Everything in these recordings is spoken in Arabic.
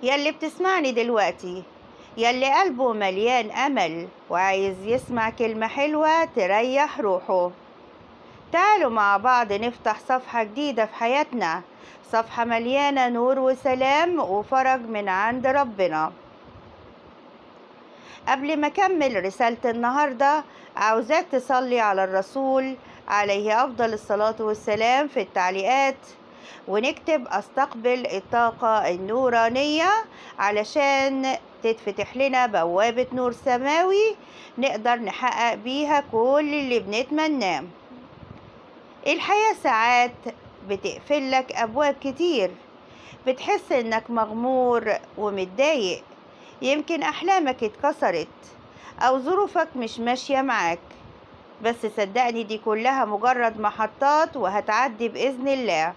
يلي بتسمعني دلوقتي، يلي قلبه مليان أمل وعايز يسمع كلمة حلوة تريح روحه. تعالوا مع بعض نفتح صفحة جديدة في حياتنا، صفحة مليانة نور وسلام وفرج من عند ربنا. قبل ما أكمل رسالة النهاردة، عاوزاك تصلي على الرسول عليه أفضل الصلاة والسلام في التعليقات، ونكتب أستقبل الطاقة النورانية علشان تتفتح لنا بوابة نور سماوي نقدر نحقق بيها كل اللي بنتمناه. الحياة ساعات بتقفلك أبواب كتير، بتحس إنك مغمور ومتضايق، يمكن أحلامك اتكسرت أو ظروفك مش ماشية معاك، بس صدقني دي كلها مجرد محطات وهتعدي بإذن الله.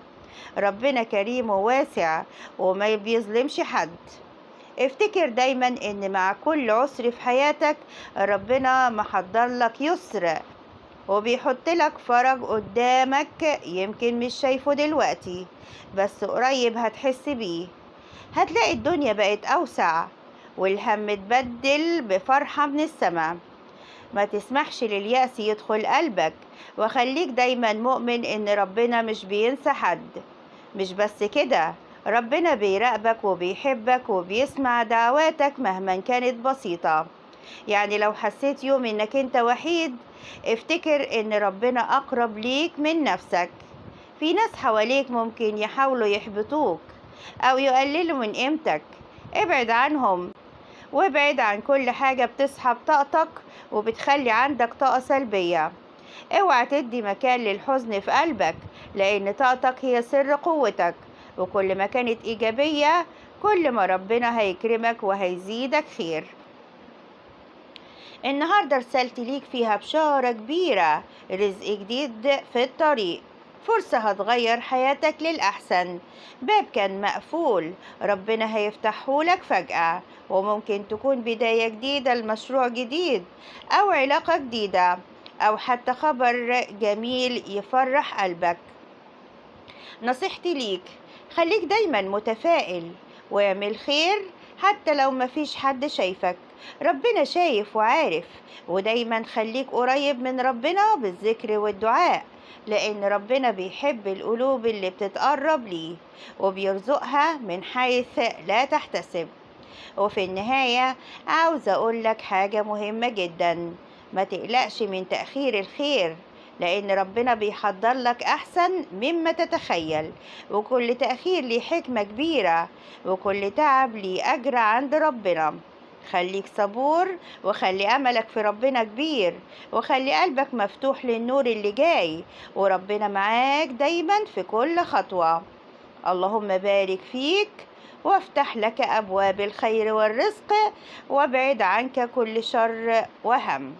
ربنا كريم وواسع وما بيظلمش حد. افتكر دايما إن مع كل عسر في حياتك ربنا محضر لك يسر وبيحط لك فرج قدامك، يمكن مش شايفه دلوقتي بس قريب هتحس بيه. هتلاقي الدنيا بقت أوسع والهم اتبدل بفرحة من السماء. ما تسمحش لليأس يدخل قلبك، وخليك دايما مؤمن إن ربنا مش بينسى حد. مش بس كده، ربنا بيراقبك وبيحبك وبيسمع دعواتك مهما كانت بسيطة. يعني لو حسيت يوم إنك أنت وحيد، افتكر إن ربنا أقرب ليك من نفسك. في ناس حواليك ممكن يحاولوا يحبطوك أو يقللوا من قيمتك، ابعد عنهم وابعد عن كل حاجة بتسحب طاقتك وبتخلي عندك طاقة سلبية. اوعى تدي مكان للحزن في قلبك، لأن طاقتك هي سر قوتك، وكل ما كانت إيجابية كل ما ربنا هيكرمك وهيزيدك خير. النهاردة رسالتي ليك فيها بشارة كبيرة، رزق جديد في الطريق، فرصة هتغير حياتك للأحسن. باب كان مقفول ربنا هيفتحه لك فجأة، وممكن تكون بداية جديدة لمشروع جديد أو علاقة جديدة أو حتى خبر جميل يفرح قلبك. نصيحتي ليك، خليك دايما متفائل واعمل خير حتى لو مفيش حد شايفك. ربنا شايف وعارف، ودايما خليك قريب من ربنا بالذكر والدعاء، لأن ربنا بيحب القلوب اللي بتتقرب ليه وبيرزقها من حيث لا تحتسب. وفي النهاية عاوزة أقولك حاجة مهمة جدا، ما تقلقش من تأخير الخير، لأن ربنا بيحضر لك أحسن مما تتخيل، وكل تأخير ليه حكمة كبيرة، وكل تعب ليه أجر عند ربنا. خليك صبور وخلي أملك في ربنا كبير، وخلي قلبك مفتوح للنور اللي جاي، وربنا معاك دايما في كل خطوة. اللهم بارك فيك وافتح لك أبواب الخير والرزق، وابعد عنك كل شر وهم.